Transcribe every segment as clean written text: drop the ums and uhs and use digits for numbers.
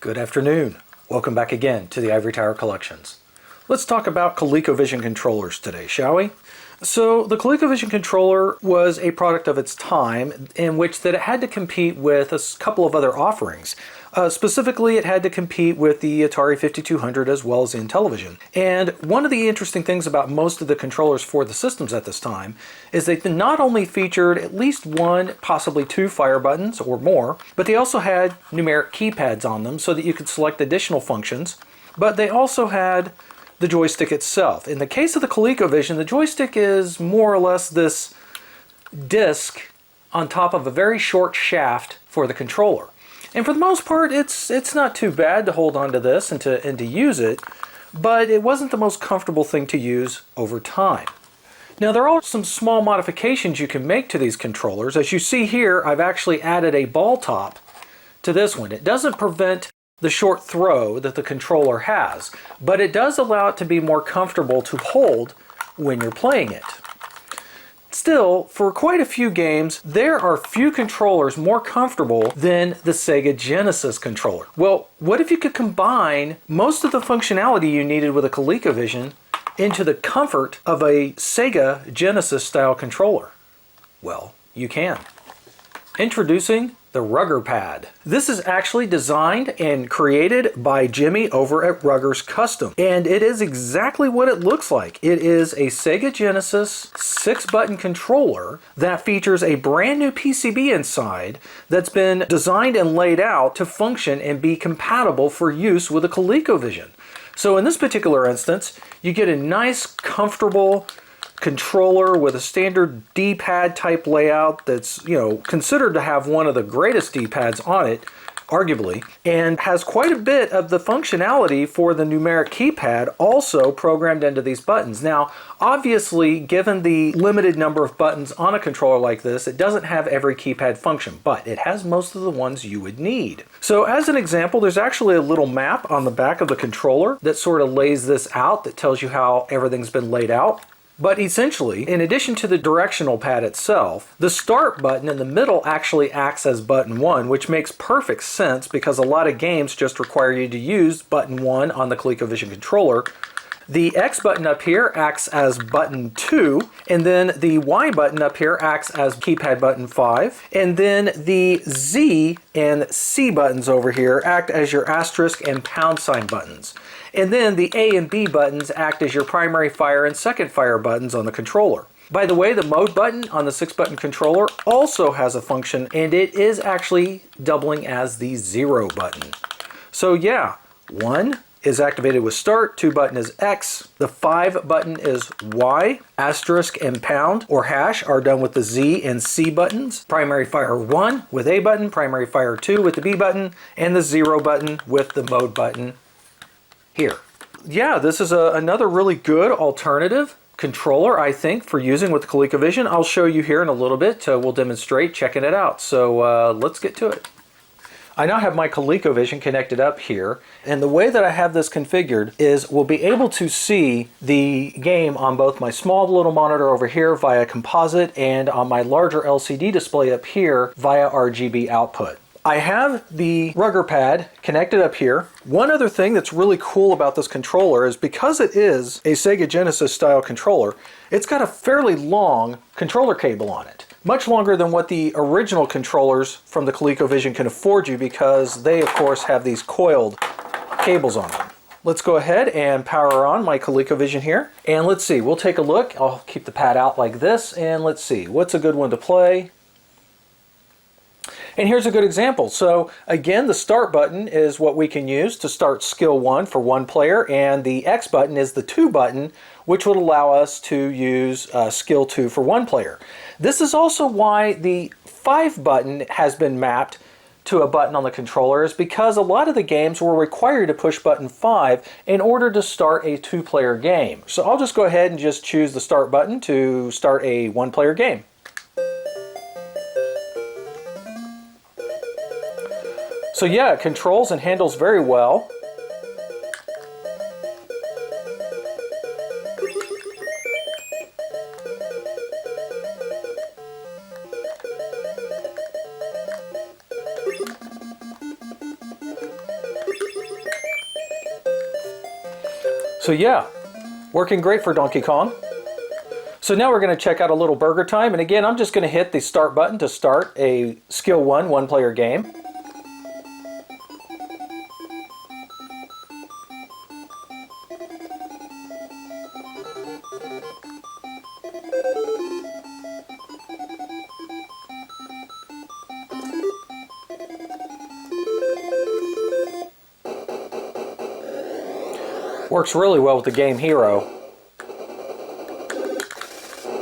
Good afternoon. Welcome back again to the Ivory Tower Collections. Let's talk about Colecovision controllers today, shall we? So the Colecovision controller was a product of its time in which that it had to compete with a couple of other offerings. Specifically, it had to compete with the Atari 5200 as well as the Intellivision. And one of the interesting things about most of the controllers for the systems at this time is they not only featured at least one, possibly two fire buttons or more, but they also had numeric keypads on them so that you could select additional functions. But they also had the joystick itself. In the case of the ColecoVision, the joystick is more or less this disc on top of a very short shaft for the controller. And for the most part, it's not too bad to hold onto this and to use it, but it wasn't the most comfortable thing to use over time. Now there are some small modifications you can make to these controllers. As you see here, I've actually added a ball top to this one. It doesn't prevent the short throw that the controller has, but it does allow it to be more comfortable to hold when you're playing it. Still, for quite a few games, there are few controllers more comfortable than the Sega Genesis controller. Well, what if you could combine most of the functionality you needed with a ColecoVision into the comfort of a Sega Genesis style controller? Well, you can. Introducing the RuggerPad. This is actually designed and created by Jimmy over at Ruggers Custom, and it is exactly what it looks like. It is a Sega Genesis 6-button controller that features a brand new PCB inside that's been designed and laid out to function and be compatible for use with a ColecoVision. So in this particular instance, you get a nice, comfortable controller with a standard D-pad type layout that's, considered to have one of the greatest D-pads on it, arguably, and has quite a bit of the functionality for the numeric keypad also programmed into these buttons. Now, obviously, given the limited number of buttons on a controller like this, it doesn't have every keypad function, but it has most of the ones you would need. So as an example, there's actually a little map on the back of the controller that sort of lays this out, that tells you how everything's been laid out. But essentially, in addition to the directional pad itself, the start button in the middle actually acts as button 1, which makes perfect sense because a lot of games just require you to use button 1 on the ColecoVision controller. The X button up here acts as button 2, and then the Y button up here acts as keypad button 5, and then the Z and C buttons over here act as your asterisk and pound sign buttons. And then the A and B buttons act as your primary fire and second fire buttons on the controller. By the way, the mode button on the 6-button controller also has a function, and it is actually doubling as the 0 button. So yeah, 1 is activated with start, 2 button is X, the 5 button is Y, asterisk and pound or hash are done with the Z and C buttons, primary fire 1 with A button, primary fire 2 with the B button, and the 0 button with the mode button here. Yeah, this is another really good alternative controller, I think, for using with ColecoVision. I'll show you here in a little bit. We'll demonstrate checking it out. So let's get to it. I now have my ColecoVision connected up here, and the way that I have this configured is we'll be able to see the game on both my small little monitor over here via Composite and on my larger LCD display up here via RGB output. I have the RuggerPad connected up here. One other thing that's really cool about this controller is because it is a Sega Genesis style controller, it's got a fairly long controller cable on it. Much longer than what the original controllers from the ColecoVision can afford you because they, of course, have these coiled cables on them. Let's go ahead and power on my ColecoVision here. And let's see, we'll take a look. I'll keep the pad out like this, and let's see, what's a good one to play? And here's a good example. So again, the start button is what we can use to start skill 1 for one player, and the X button is the 2 button, which would allow us to use skill 2 for one player. This is also why the 5 button has been mapped to a button on the controller, is because a lot of the games will require you to push button 5 in order to start a 2-player game. So I'll just go ahead and just choose the start button to start a 1-player game. So yeah, it controls and handles very well. So yeah, working great for Donkey Kong. So now we're going to check out a little burger time, and again I'm just going to hit the start button to start a skill 1 one-player game. Works really well with the game hero.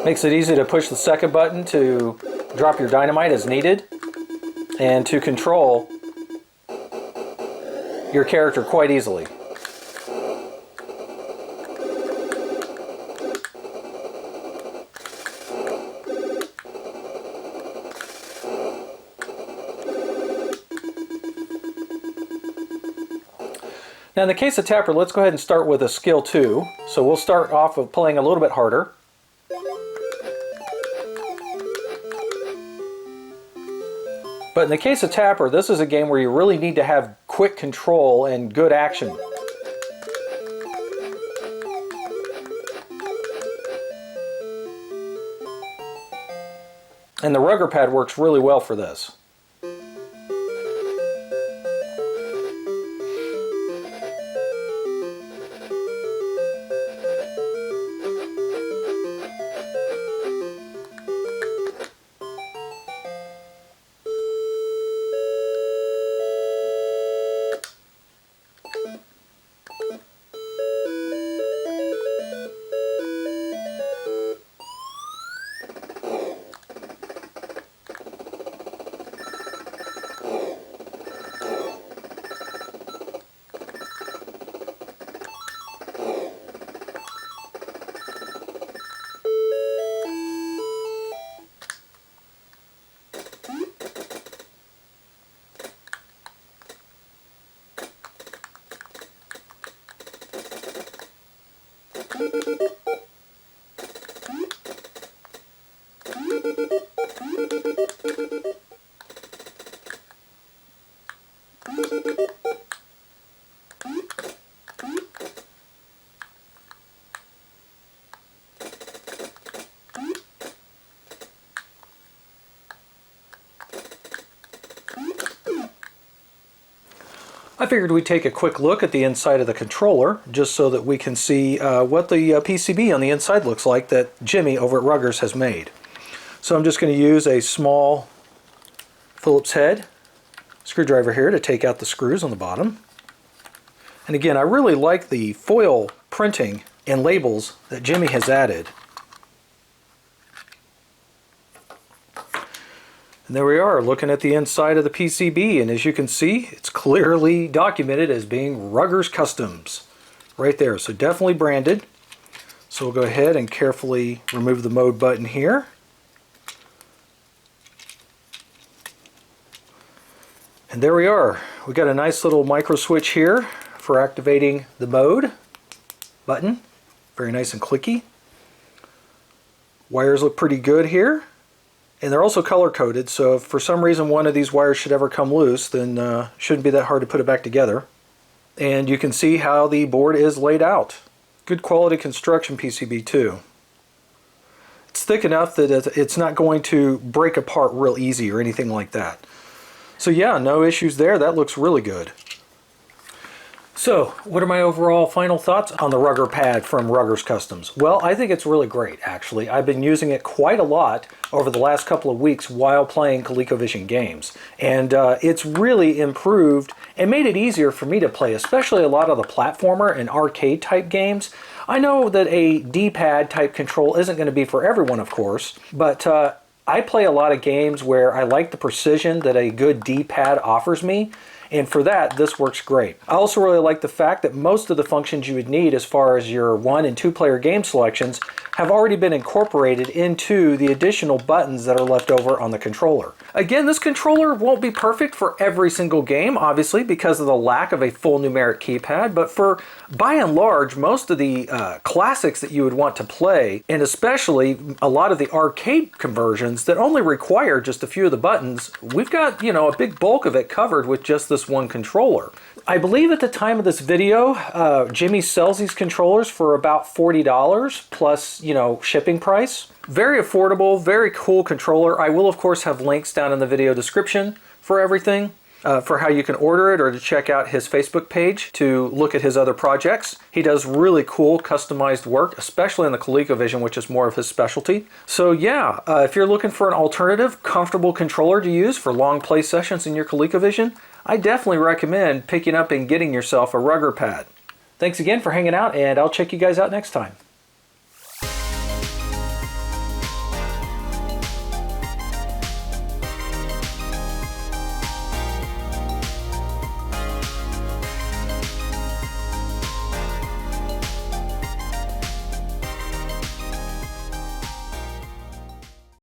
Makes it easy to push the second button to drop your dynamite as needed and to control your character quite easily. Now in the case of Tapper, let's go ahead and start with a skill 2. So we'll start off with playing a little bit harder. But in the case of Tapper, this is a game where you really need to have quick control and good action. And the RuggerPad works really well for this. I figured we'd take a quick look at the inside of the controller just so that we can see what the PCB on the inside looks like that Jimmy over at Ruggers has made. So I'm just going to use a small Phillips head screwdriver here to take out the screws on the bottom. And again, I really like the foil printing and labels that Jimmy has added. And there we are, looking at the inside of the PCB, and as you can see, it's clearly documented as being Ruggers Customs right there. So definitely branded. So we'll go ahead and carefully remove the mode button here. And there we are. We got a nice little micro switch here for activating the mode button. Very nice and clicky. Wires look pretty good here. And they're also color coded, so if for some reason one of these wires should ever come loose, then shouldn't be that hard to put it back together. And you can see how the board is laid out. Good quality construction PCB too. It's thick enough that it's not going to break apart real easy or anything like that. So yeah, no issues there. That looks really good. So, what are my overall final thoughts on the RuggerPad from Ruggers Customs? Well, I think it's really great, actually. I've been using it quite a lot over the last couple of weeks while playing ColecoVision games. And it's really improved and made it easier for me to play, especially a lot of the platformer and arcade type games. I know that a D-pad type control isn't going to be for everyone, of course, but I play a lot of games where I like the precision that a good D-pad offers me. And for that, this works great. I also really like the fact that most of the functions you would need as far as your 1- and 2-player game selections have already been incorporated into the additional buttons that are left over on the controller. Again, this controller won't be perfect for every single game, obviously, because of the lack of a full numeric keypad, but for, by and large, most of the classics that you would want to play, and especially a lot of the arcade conversions that only require just a few of the buttons, we've got, you know, a big bulk of it covered with just this one controller. I believe at the time of this video, Jimmy sells these controllers for about $40 plus, you know, shipping price. Very affordable, very cool controller. I will, of course, have links down in the video description for everything, for how you can order it or to check out his Facebook page to look at his other projects. He does really cool customized work, especially in the ColecoVision, which is more of his specialty. So yeah, if you're looking for an alternative, comfortable controller to use for long play sessions in your ColecoVision, I definitely recommend picking up and getting yourself a RuggerPad. Thanks again for hanging out, and I'll check you guys out next time.